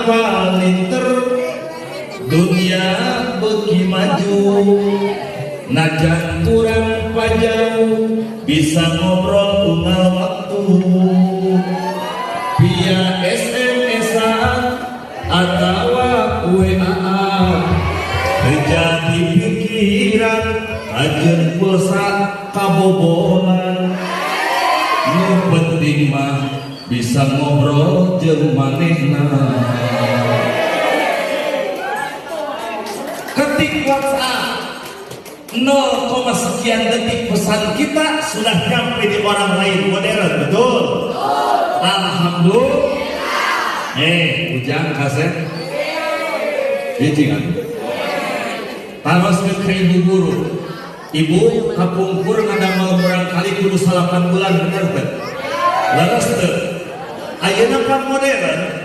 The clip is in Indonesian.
palinter dunia beuki maju najan kurang pajau bisa ngobrol unggal waktu via SMS-an atawa WA terjadi pikiran ajeun pulsa kabobolan nu penting mah bisa ngobrol jeung manehna ketik WhatsApp 0, sekian detik pesan kita sudah nyampe di orang lain modern, betul? Alhamdulillah. Ujang kaset kan? Taros ke ibu guru. Ibu kapungkur ngadamel barangkali kudu 8 bulan bener teh. Leres teh. Ayeuna kan modern.